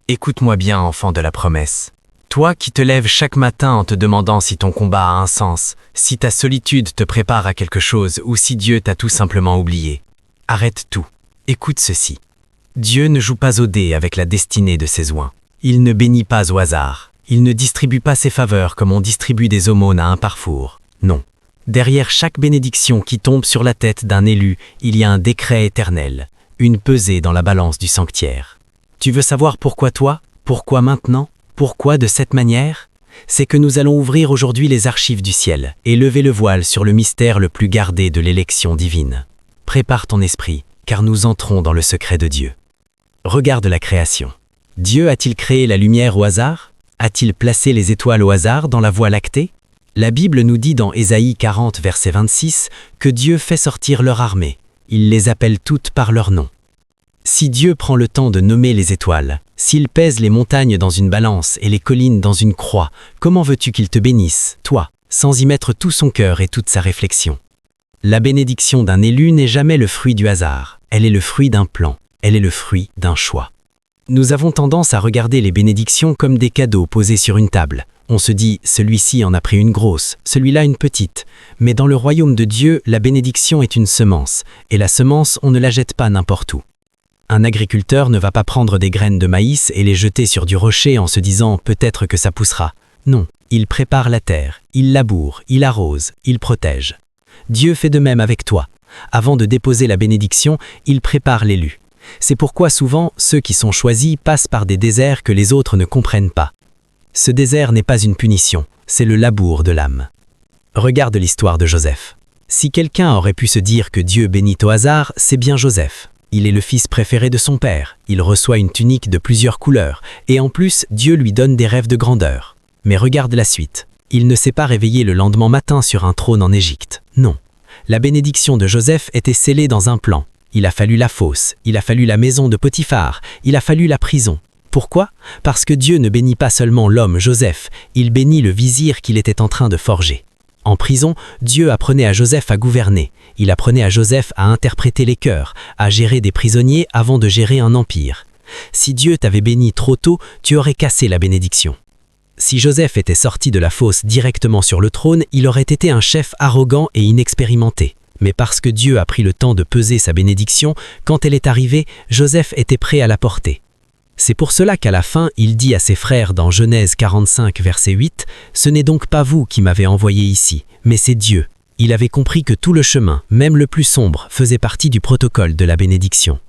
Écoute-moi bien, enfant de la promesse. Toi qui te lèves chaque matin en te demandant si ton combat a un sens, si ta solitude te prépare à quelque chose ou si Dieu t'a tout simplement oublié. Arrête tout. Écoute ceci. Dieu ne joue pas au dé avec la destinée de ses oints. Il ne bénit pas au hasard. Il ne distribue pas ses faveurs comme on distribue des aumônes à un parfour. Non. Derrière chaque bénédiction qui tombe sur la tête d'un élu, il y a un décret éternel, une pesée dans la balance du sanctuaire. Tu veux savoir pourquoi toi? Pourquoi maintenant? Pourquoi de cette manière? C'est que nous allons ouvrir aujourd'hui les archives du ciel et lever le voile sur le mystère le plus gardé de l'élection divine. Prépare ton esprit, car nous entrons dans le secret de Dieu. Regarde la création. Dieu a-t-il créé la lumière au hasard? A-t-il placé les étoiles au hasard dans la Voie lactée? La Bible nous dit dans Ésaïe 40, verset 26, que Dieu fait sortir leur armée. Il les appelle toutes par leur nom. Si Dieu prend le temps de nommer les étoiles, s'il pèse les montagnes dans une balance et les collines dans une croix, comment veux-tu qu'il te bénisse, toi, sans y mettre tout son cœur et toute sa réflexion? La bénédiction d'un élu n'est jamais le fruit du hasard, elle est le fruit d'un plan, elle est le fruit d'un choix. Nous avons tendance à regarder les bénédictions comme des cadeaux posés sur une table. On se dit, celui-ci en a pris une grosse, celui-là une petite. Mais dans le royaume de Dieu, la bénédiction est une semence, et la semence, on ne la jette pas n'importe où. Un agriculteur ne va pas prendre des graines de maïs et les jeter sur du rocher en se disant « peut-être que ça poussera ». Non, il prépare la terre, il laboure, il arrose, il protège. Dieu fait de même avec toi. Avant de déposer la bénédiction, il prépare l'élu. C'est pourquoi souvent, ceux qui sont choisis passent par des déserts que les autres ne comprennent pas. Ce désert n'est pas une punition, c'est le labour de l'âme. Regarde l'histoire de Joseph. Si quelqu'un aurait pu se dire que Dieu bénit au hasard, c'est bien Joseph. Il est le fils préféré de son père, il reçoit une tunique de plusieurs couleurs, et en plus, Dieu lui donne des rêves de grandeur. Mais regarde la suite. Il ne s'est pas réveillé le lendemain matin sur un trône en Égypte. Non. La bénédiction de Joseph était scellée dans un plan. Il a fallu la fosse, il a fallu la maison de Potiphar, il a fallu la prison. Pourquoi? Parce que Dieu ne bénit pas seulement l'homme Joseph, il bénit le vizir qu'il était en train de forger. En prison, Dieu apprenait à Joseph à gouverner, il apprenait à Joseph à interpréter les cœurs, à gérer des prisonniers avant de gérer un empire. Si Dieu t'avait béni trop tôt, tu aurais cassé la bénédiction. Si Joseph était sorti de la fosse directement sur le trône, il aurait été un chef arrogant et inexpérimenté. Mais parce que Dieu a pris le temps de peser sa bénédiction, quand elle est arrivée, Joseph était prêt à la porter. C'est pour cela qu'à la fin, il dit à ses frères dans Genèse 45, verset 8, « Ce n'est donc pas vous qui m'avez envoyé ici, mais c'est Dieu. » Il avait compris que tout le chemin, même le plus sombre, faisait partie du protocole de la bénédiction.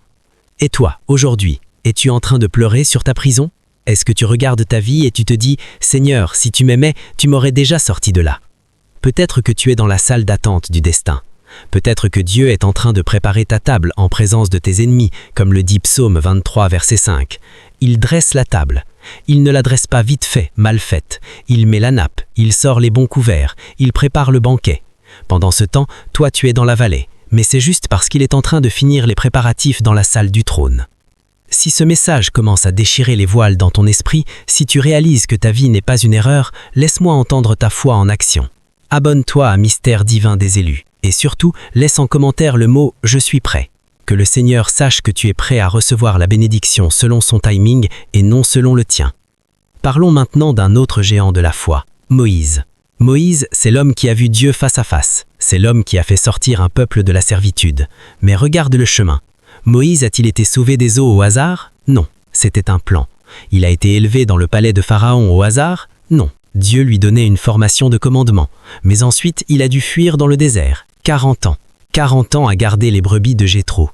Et toi, aujourd'hui, es-tu en train de pleurer sur ta prison? Est-ce que tu regardes ta vie et tu te dis, « Seigneur, si tu m'aimais, tu m'aurais déjà sorti de là. » Peut-être que tu es dans la salle d'attente du destin. Peut-être que Dieu est en train de préparer ta table en présence de tes ennemis, comme le dit Psaume 23, verset 5. Il dresse la table. Il ne la dresse pas vite fait, mal faite. Il met la nappe, il sort les bons couverts, il prépare le banquet. Pendant ce temps, toi tu es dans la vallée, mais c'est juste parce qu'il est en train de finir les préparatifs dans la salle du trône. Si ce message commence à déchirer les voiles dans ton esprit, si tu réalises que ta vie n'est pas une erreur, laisse-moi entendre ta foi en action. Abonne-toi à Mystère divin des élus. Et surtout, laisse en commentaire le mot « Je suis prêt ». Que le Seigneur sache que tu es prêt à recevoir la bénédiction selon son timing et non selon le tien. Parlons maintenant d'un autre géant de la foi, Moïse. Moïse, c'est l'homme qui a vu Dieu face à face. C'est l'homme qui a fait sortir un peuple de la servitude. Mais regarde le chemin. Moïse a-t-il été sauvé des eaux au hasard? Non, c'était un plan. Il a été élevé dans le palais de Pharaon au hasard? Non. Dieu lui donnait une formation de commandement. Mais ensuite, il a dû fuir dans le désert. 40 ans. 40 ans à garder les brebis de Jéthro.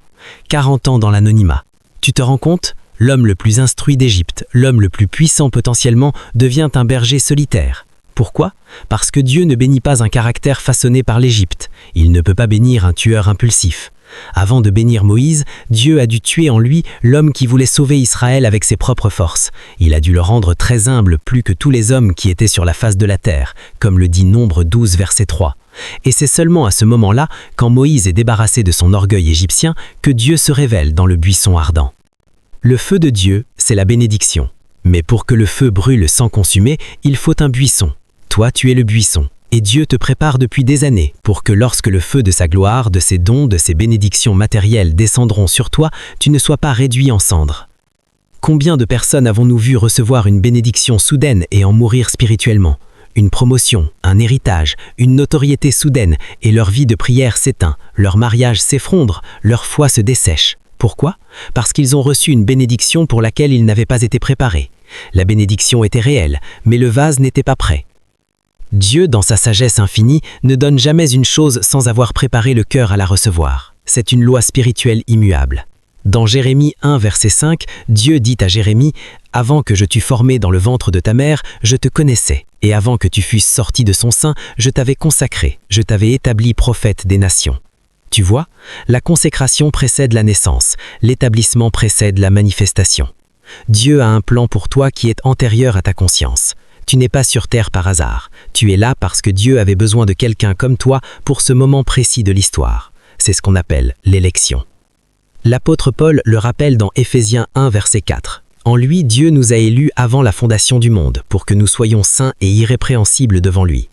40 ans dans l'anonymat. Tu te rends compte? L'homme le plus instruit d'Égypte, l'homme le plus puissant potentiellement, devient un berger solitaire. Pourquoi? Parce que Dieu ne bénit pas un caractère façonné par l'Égypte. Il ne peut pas bénir un tueur impulsif. Avant de bénir Moïse, Dieu a dû tuer en lui l'homme qui voulait sauver Israël avec ses propres forces. Il a dû le rendre très humble plus que tous les hommes qui étaient sur la face de la terre, comme le dit Nombre 12, verset 3. Et c'est seulement à ce moment-là, quand Moïse est débarrassé de son orgueil égyptien, que Dieu se révèle dans le buisson ardent. Le feu de Dieu, c'est la bénédiction. Mais pour que le feu brûle sans consumer, il faut un buisson. Toi, tu es le buisson. Et Dieu te prépare depuis des années pour que lorsque le feu de sa gloire, de ses dons, de ses bénédictions matérielles descendront sur toi, tu ne sois pas réduit en cendres. Combien de personnes avons-nous vu recevoir une bénédiction soudaine et en mourir spirituellement? Une promotion, un héritage, une notoriété soudaine, et leur vie de prière s'éteint, leur mariage s'effondre, leur foi se dessèche. Pourquoi? Parce qu'ils ont reçu une bénédiction pour laquelle ils n'avaient pas été préparés. La bénédiction était réelle, mais le vase n'était pas prêt. Dieu, dans sa sagesse infinie, ne donne jamais une chose sans avoir préparé le cœur à la recevoir. C'est une loi spirituelle immuable. Dans Jérémie 1, verset 5, Dieu dit à Jérémie « Avant que je t'eus formé dans le ventre de ta mère, je te connaissais, et avant que tu fusses sorti de son sein, je t'avais consacré, je t'avais établi prophète des nations. » Tu vois, la consécration précède la naissance, l'établissement précède la manifestation. Dieu a un plan pour toi qui est antérieur à ta conscience. Tu n'es pas sur terre par hasard, tu es là parce que Dieu avait besoin de quelqu'un comme toi pour ce moment précis de l'histoire. C'est ce qu'on appelle l'élection. L'apôtre Paul le rappelle dans Éphésiens 1, verset 4. En lui, Dieu nous a élus avant la fondation du monde, pour que nous soyons saints et irrépréhensibles devant lui.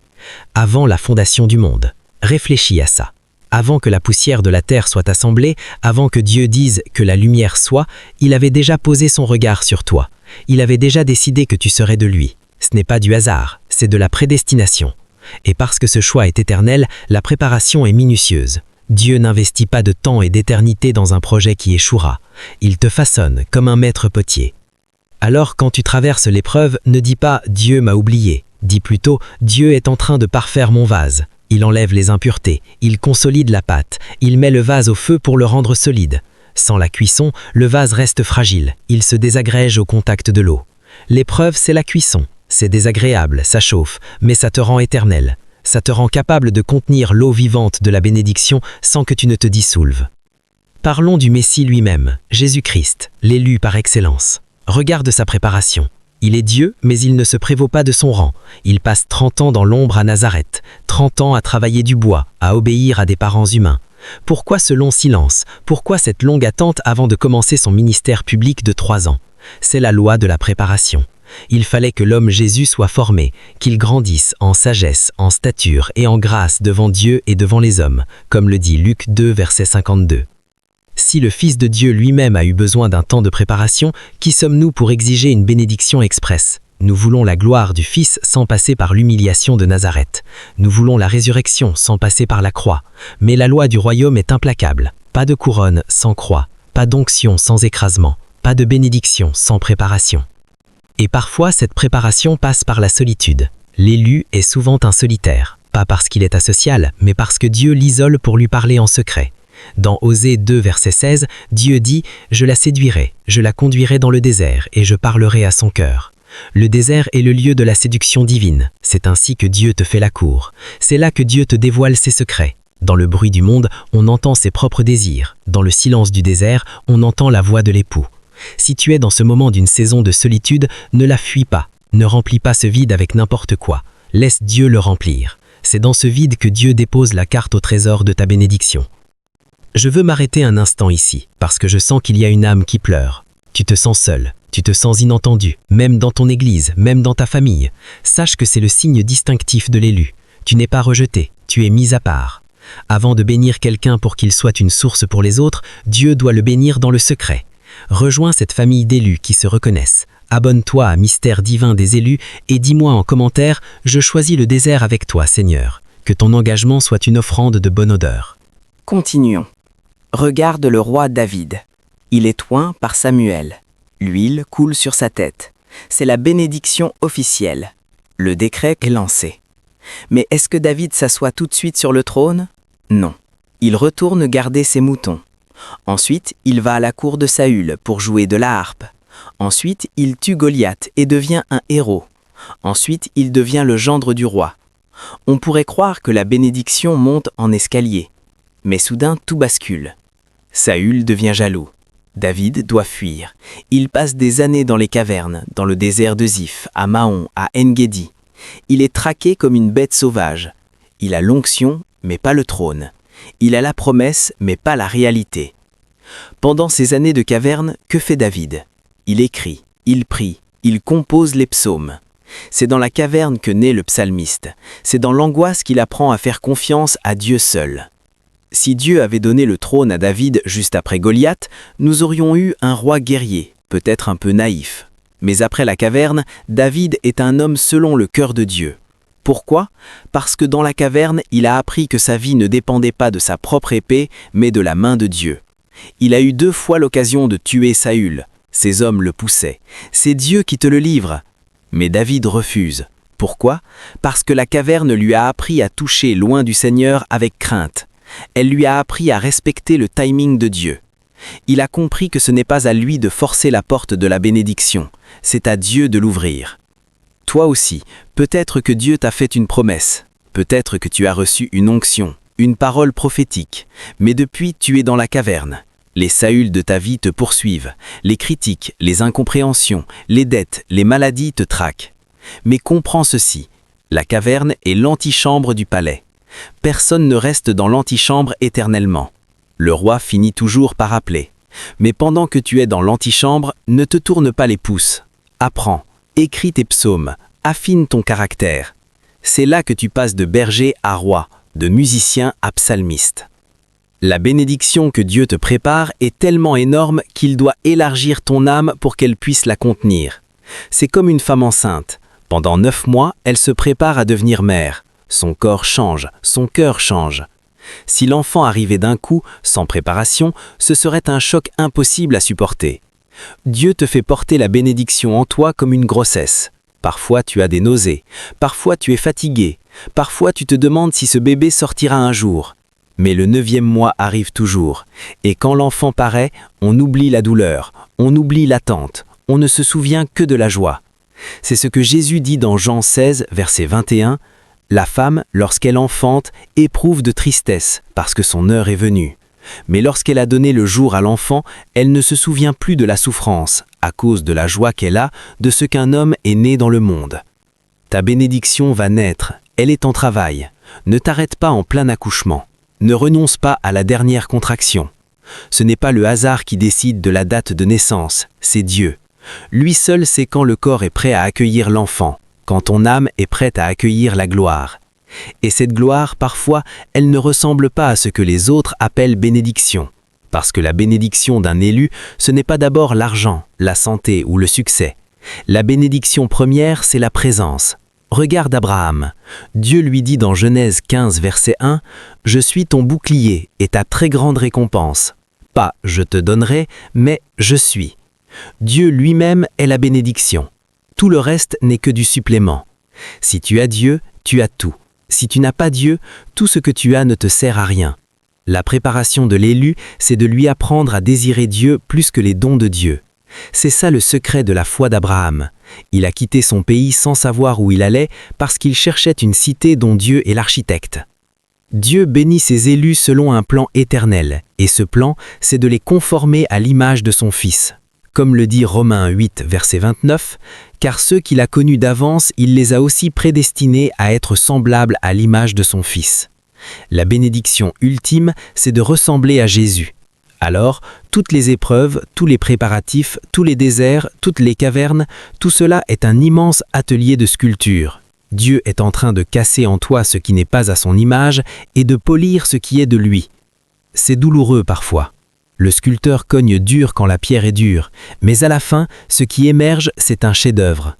Avant la fondation du monde. Réfléchis à ça. Avant que la poussière de la terre soit assemblée, avant que Dieu dise que la lumière soit, il avait déjà posé son regard sur toi. Il avait déjà décidé que tu serais de lui. Ce n'est pas du hasard, c'est de la prédestination. Et parce que ce choix est éternel, la préparation est minutieuse. Dieu n'investit pas de temps et d'éternité dans un projet qui échouera. Il te façonne comme un maître potier. Alors quand tu traverses l'épreuve, ne dis pas « Dieu m'a oublié ». Dis plutôt « Dieu est en train de parfaire mon vase ». Il enlève les impuretés, il consolide la pâte, il met le vase au feu pour le rendre solide. Sans la cuisson, le vase reste fragile, il se désagrège au contact de l'eau. L'épreuve, c'est la cuisson. C'est désagréable, ça chauffe, mais ça te rend éternel. Ça te rend capable de contenir l'eau vivante de la bénédiction sans que tu ne te dissolves. Parlons du Messie lui-même, Jésus-Christ, l'élu par excellence. Regarde sa préparation. Il est Dieu, mais il ne se prévaut pas de son rang. Il passe 30 ans dans l'ombre à Nazareth, 30 ans à travailler du bois, à obéir à des parents humains. Pourquoi ce long silence? Pourquoi cette longue attente avant de commencer son ministère public de 3 ans? C'est la loi de la préparation. Il fallait que l'homme Jésus soit formé, qu'il grandisse en sagesse, en stature et en grâce devant Dieu et devant les hommes, comme le dit Luc 2, verset 52. Si le Fils de Dieu lui-même a eu besoin d'un temps de préparation, qui sommes-nous pour exiger une bénédiction expresse? Nous voulons la gloire du Fils sans passer par l'humiliation de Nazareth. Nous voulons la résurrection sans passer par la croix. Mais la loi du royaume est implacable. Pas de couronne sans croix, pas d'onction sans écrasement, pas de bénédiction sans préparation. Et parfois, cette préparation passe par la solitude. L'élu est souvent un solitaire, pas parce qu'il est asocial, mais parce que Dieu l'isole pour lui parler en secret. Dans Osée 2, verset 16, Dieu dit « Je la séduirai, je la conduirai dans le désert et je parlerai à son cœur ». Le désert est le lieu de la séduction divine. C'est ainsi que Dieu te fait la cour. C'est là que Dieu te dévoile ses secrets. Dans le bruit du monde, on entend ses propres désirs. Dans le silence du désert, on entend la voix de l'époux. Si tu es dans ce moment d'une saison de solitude, ne la fuis pas. Ne remplis pas ce vide avec n'importe quoi. Laisse Dieu le remplir. C'est dans ce vide que Dieu dépose la carte au trésor de ta bénédiction. Je veux m'arrêter un instant ici, parce que je sens qu'il y a une âme qui pleure. Tu te sens seul, tu te sens inentendu, même dans ton église, même dans ta famille. Sache que c'est le signe distinctif de l'élu. Tu n'es pas rejeté, tu es mis à part. Avant de bénir quelqu'un pour qu'il soit une source pour les autres, Dieu doit le bénir dans le secret. Rejoins cette famille d'élus qui se reconnaissent. Abonne-toi à Mystère divin des élus et dis-moi en commentaire « Je choisis le désert avec toi, Seigneur ». Que ton engagement soit une offrande de bonne odeur. Continuons. Regarde le roi David. Il est oint par Samuel. L'huile coule sur sa tête. C'est la bénédiction officielle. Le décret est lancé. Mais est-ce que David s'assoit tout de suite sur le trône? Non. Il retourne garder ses moutons. Ensuite, il va à la cour de Saül pour jouer de la harpe. Ensuite, il tue Goliath et devient un héros. Ensuite, il devient le gendre du roi. On pourrait croire que la bénédiction monte en escalier. Mais soudain, tout bascule. Saül devient jaloux. David doit fuir. Il passe des années dans les cavernes, dans le désert de Ziph, à Mahon, à En-Gedi. Il est traqué comme une bête sauvage. Il a l'onction, mais pas le trône. Il a la promesse, mais pas la réalité. Pendant ces années de caverne, que fait David? Il écrit, il prie, il compose les psaumes. C'est dans la caverne que naît le psalmiste. C'est dans l'angoisse qu'il apprend à faire confiance à Dieu seul. Si Dieu avait donné le trône à David juste après Goliath, nous aurions eu un roi guerrier, peut-être un peu naïf. Mais après la caverne, David est un homme selon le cœur de Dieu. Pourquoi? Parce que dans la caverne, il a appris que sa vie ne dépendait pas de sa propre épée, mais de la main de Dieu. Il a eu 2 fois l'occasion de tuer Saül. Ses hommes le poussaient. C'est Dieu qui te le livre. Mais David refuse. Pourquoi? Parce que la caverne lui a appris à toucher loin du Seigneur avec crainte. Elle lui a appris à respecter le timing de Dieu. Il a compris que ce n'est pas à lui de forcer la porte de la bénédiction, c'est à Dieu de l'ouvrir. Toi aussi, peut-être que Dieu t'a fait une promesse, peut-être que tu as reçu une onction, une parole prophétique, mais depuis tu es dans la caverne. Les Saüls de ta vie te poursuivent, les critiques, les incompréhensions, les dettes, les maladies te traquent. Mais comprends ceci, la caverne est l'antichambre du palais. Personne ne reste dans l'antichambre éternellement. Le roi finit toujours par appeler. Mais pendant que tu es dans l'antichambre, ne te tourne pas les pouces. Apprends, écris tes psaumes, affine ton caractère. C'est là que tu passes de berger à roi, de musicien à psalmiste. La bénédiction que Dieu te prépare est tellement énorme qu'il doit élargir ton âme pour qu'elle puisse la contenir. C'est comme une femme enceinte. Pendant 9 mois, elle se prépare à devenir mère. Son corps change, son cœur change. Si l'enfant arrivait d'un coup, sans préparation, ce serait un choc impossible à supporter. Dieu te fait porter la bénédiction en toi comme une grossesse. Parfois tu as des nausées, parfois tu es fatigué, parfois tu te demandes si ce bébé sortira un jour. Mais le 9e mois arrive toujours, et quand l'enfant paraît, on oublie la douleur, on oublie l'attente, on ne se souvient que de la joie. C'est ce que Jésus dit dans Jean 16, verset 21, « La femme, lorsqu'elle enfante, éprouve de tristesse, parce que son heure est venue. Mais lorsqu'elle a donné le jour à l'enfant, elle ne se souvient plus de la souffrance, à cause de la joie qu'elle a de ce qu'un homme est né dans le monde. Ta bénédiction va naître, elle est en travail. Ne t'arrête pas en plein accouchement. Ne renonce pas à la dernière contraction. Ce n'est pas le hasard qui décide de la date de naissance, c'est Dieu. Lui seul sait quand le corps est prêt à accueillir l'enfant, quand ton âme est prête à accueillir la gloire. Et cette gloire, parfois, elle ne ressemble pas à ce que les autres appellent bénédiction. Parce que la bénédiction d'un élu, ce n'est pas d'abord l'argent, la santé ou le succès. La bénédiction première, c'est la présence. Regarde Abraham. Dieu lui dit dans Genèse 15, verset 1, « Je suis ton bouclier et ta très grande récompense. Pas « je te donnerai », mais « je suis ». Dieu lui-même est la bénédiction. Tout le reste n'est que du supplément. Si tu as Dieu, tu as tout. Si tu n'as pas Dieu, tout ce que tu as ne te sert à rien. La préparation de l'élu, c'est de lui apprendre à désirer Dieu plus que les dons de Dieu. C'est ça le secret de la foi d'Abraham. Il a quitté son pays sans savoir où il allait parce qu'il cherchait une cité dont Dieu est l'architecte. Dieu bénit ses élus selon un plan éternel, et ce plan, c'est de les conformer à l'image de son Fils. Comme le dit Romains 8, verset 29, « Car ceux qu'il a connus d'avance, il les a aussi prédestinés à être semblables à l'image de son Fils. » La bénédiction ultime, c'est de ressembler à Jésus. Alors, toutes les épreuves, tous les préparatifs, tous les déserts, toutes les cavernes, tout cela est un immense atelier de sculpture. Dieu est en train de casser en toi ce qui n'est pas à son image et de polir ce qui est de lui. C'est douloureux parfois. Le sculpteur cogne dur quand la pierre est dure, mais à la fin, ce qui émerge, c'est un chef-d'œuvre.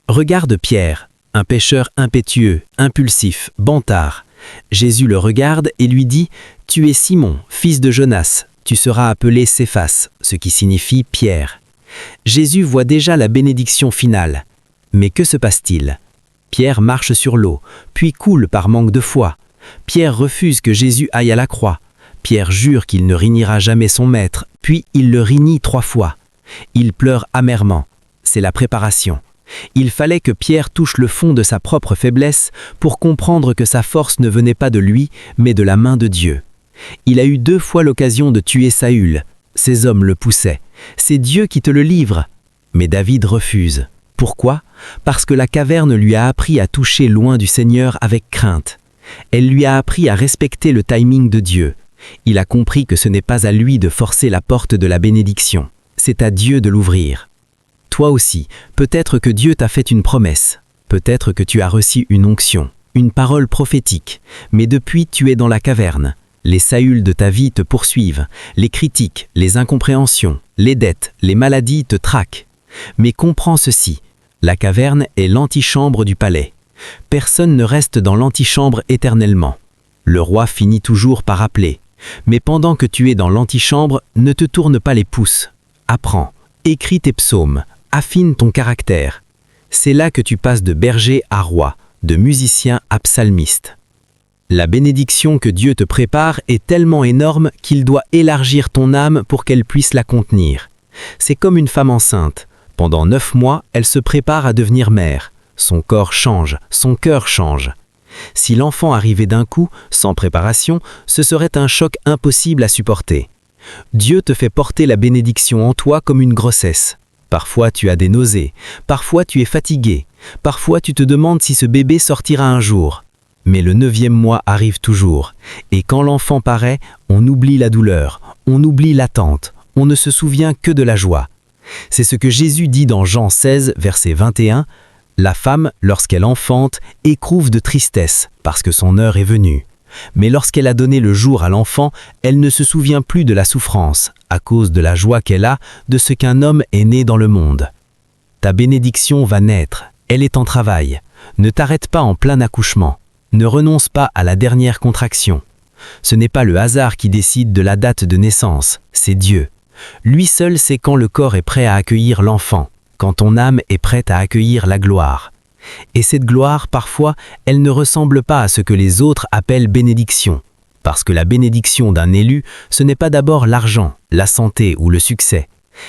Regarde Pierre, un pêcheur impétueux, impulsif, bantard. Jésus le regarde et lui dit « Tu es Simon, fils de Jonas, tu seras appelé Céphas », ce qui signifie Pierre. Jésus voit déjà la bénédiction finale. Mais que se passe-t-il? Pierre marche sur l'eau, puis coule par manque de foi. Pierre refuse que Jésus aille à la croix. Pierre jure qu'il ne régnira jamais son maître, puis il le régnit 3 fois. Il pleure amèrement. C'est la préparation. Il fallait que Pierre touche le fond de sa propre faiblesse pour comprendre que sa force ne venait pas de lui, mais de la main de Dieu. Il a eu 2 fois l'occasion de tuer Saül. Ses hommes le poussaient. C'est Dieu qui te le livre. Mais David refuse. Pourquoi? Parce que la caverne lui a appris à toucher loin du Seigneur avec crainte. Elle lui a appris à respecter le timing de Dieu. Il a compris que ce n'est pas à lui de forcer la porte de la bénédiction. C'est à Dieu de l'ouvrir. Toi aussi, peut-être que Dieu t'a fait une promesse. Peut-être que tu as reçu une onction, une parole prophétique. Mais depuis, tu es dans la caverne. Les Saüls de ta vie te poursuivent. Les critiques, les incompréhensions, les dettes, les maladies te traquent. Mais comprends ceci, la caverne est l'antichambre du palais. Personne ne reste dans l'antichambre éternellement. Le roi finit toujours par appeler. Mais pendant que tu es dans l'antichambre, ne te tourne pas les pouces. Apprends, écris tes psaumes, affine ton caractère. C'est là que tu passes de berger à roi, de musicien à psalmiste. La bénédiction que Dieu te prépare est tellement énorme qu'il doit élargir ton âme pour qu'elle puisse la contenir. C'est comme une femme enceinte. Pendant 9 mois, elle se prépare à devenir mère. Son corps change, son cœur change. Si l'enfant arrivait d'un coup, sans préparation, ce serait un choc impossible à supporter. Dieu te fait porter la bénédiction en toi comme une grossesse. Parfois tu as des nausées, parfois tu es fatigué, parfois tu te demandes si ce bébé sortira un jour. Mais le 9e mois arrive toujours, et quand l'enfant paraît, on oublie la douleur, on oublie l'attente, on ne se souvient que de la joie. C'est ce que Jésus dit dans Jean 16, verset 21, « La femme, lorsqu'elle enfante, éprouve de tristesse, parce que son heure est venue. Mais lorsqu'elle a donné le jour à l'enfant, elle ne se souvient plus de la souffrance, à cause de la joie qu'elle a de ce qu'un homme est né dans le monde. » Ta bénédiction va naître, elle est en travail. Ne t'arrête pas en plein accouchement. Ne renonce pas à la dernière contraction. Ce n'est pas le hasard qui décide de la date de naissance, c'est Dieu. Lui seul sait quand le corps est prêt à accueillir l'enfant, quand ton âme est prête à accueillir la gloire. Et cette gloire, parfois, elle ne ressemble pas à ce que les autres appellent bénédiction. Parce que la bénédiction d'un élu, ce n'est pas d'abord l'argent, la santé ou le succès.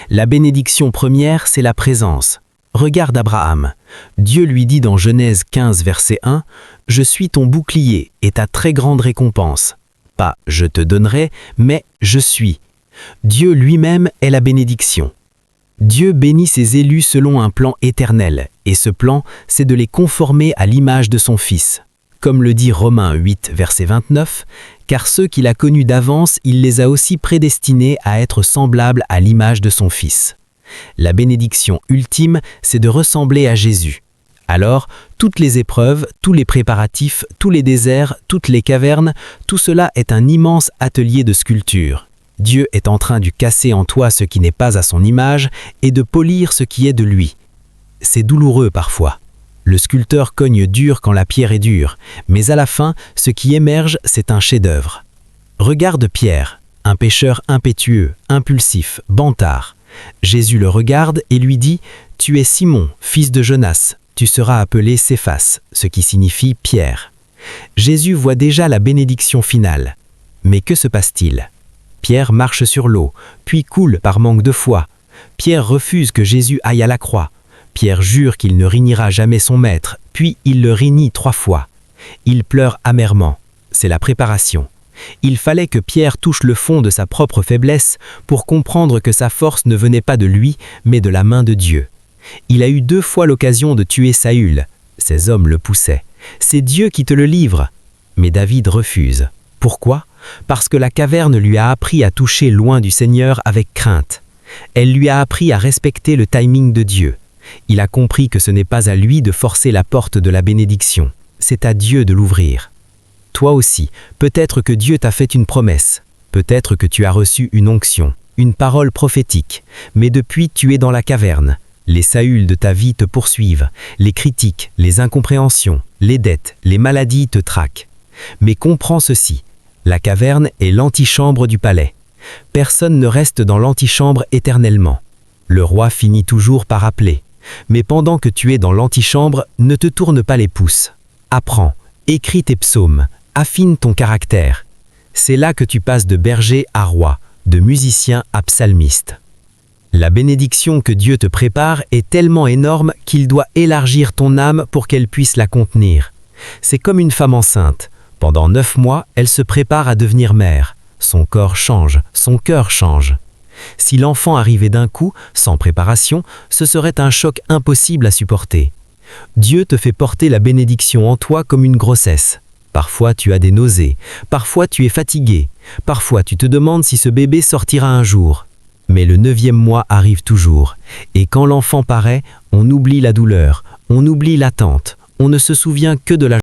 La bénédiction première, c'est la présence. Regarde Abraham. Dieu lui dit dans Genèse 15, verset 1, « Je suis ton bouclier et ta très grande récompense. » Pas « je te donnerai », mais « je suis ». Dieu lui-même est la bénédiction. Dieu bénit ses élus selon un plan éternel, et ce plan, c'est de les conformer à l'image de son Fils. Comme le dit Romains 8, verset 29, « Car ceux qu'il a connus d'avance, il les a aussi prédestinés à être semblables à l'image de son Fils. » La bénédiction ultime, c'est de ressembler à Jésus. Alors, toutes les épreuves, tous les préparatifs, tous les déserts, toutes les cavernes, tout cela est un immense atelier de sculpture. Dieu est en train de casser en toi ce qui n'est pas à son image et de polir ce qui est de lui. C'est douloureux parfois. Le sculpteur cogne dur quand la pierre est dure, mais à la fin, ce qui émerge, c'est un chef-d'œuvre. Regarde Pierre, un pécheur impétueux, impulsif, bantard. Jésus le regarde et lui dit « Tu es Simon, fils de Jonas, tu seras appelé Céphas », ce qui signifie Pierre. Jésus voit déjà la bénédiction finale. Mais que se passe-t-il ? Pierre marche sur l'eau, puis coule par manque de foi. Pierre refuse que Jésus aille à la croix. Pierre jure qu'il ne régnira jamais son maître, puis il le rénie 3 fois. Il pleure amèrement. C'est la préparation. Il fallait que Pierre touche le fond de sa propre faiblesse pour comprendre que sa force ne venait pas de lui, mais de la main de Dieu. Il a eu 2 fois l'occasion de tuer Saül. Ses hommes le poussaient. C'est Dieu qui te le livre. Mais David refuse. Pourquoi ? Parce que la caverne lui a appris à toucher loin du Seigneur avec crainte. Elle lui a appris à respecter le timing de Dieu. Il a compris que ce n'est pas à lui de forcer la porte de la bénédiction. C'est à Dieu de l'ouvrir. Toi aussi, peut-être que Dieu t'a fait une promesse. Peut-être que tu as reçu une onction, une parole prophétique. Mais depuis, tu es dans la caverne. Les Saüls de ta vie te poursuivent. Les critiques, les incompréhensions, les dettes, les maladies te traquent. Mais comprends ceci. La caverne est l'antichambre du palais. Personne ne reste dans l'antichambre éternellement. Le roi finit toujours par appeler. Mais pendant que tu es dans l'antichambre, ne te tourne pas les pouces. Apprends, écris tes psaumes, affine ton caractère. C'est là que tu passes de berger à roi, de musicien à psalmiste. La bénédiction que Dieu te prépare est tellement énorme qu'il doit élargir ton âme pour qu'elle puisse la contenir. C'est comme une femme enceinte. Pendant 9 mois, elle se prépare à devenir mère. Son corps change, son cœur change. Si l'enfant arrivait d'un coup, sans préparation, ce serait un choc impossible à supporter. Dieu te fait porter la bénédiction en toi comme une grossesse. Parfois tu as des nausées, parfois tu es fatigué, parfois tu te demandes si ce bébé sortira un jour. Mais le 9e mois arrive toujours, et quand l'enfant paraît, on oublie la douleur, on oublie l'attente, on ne se souvient que de la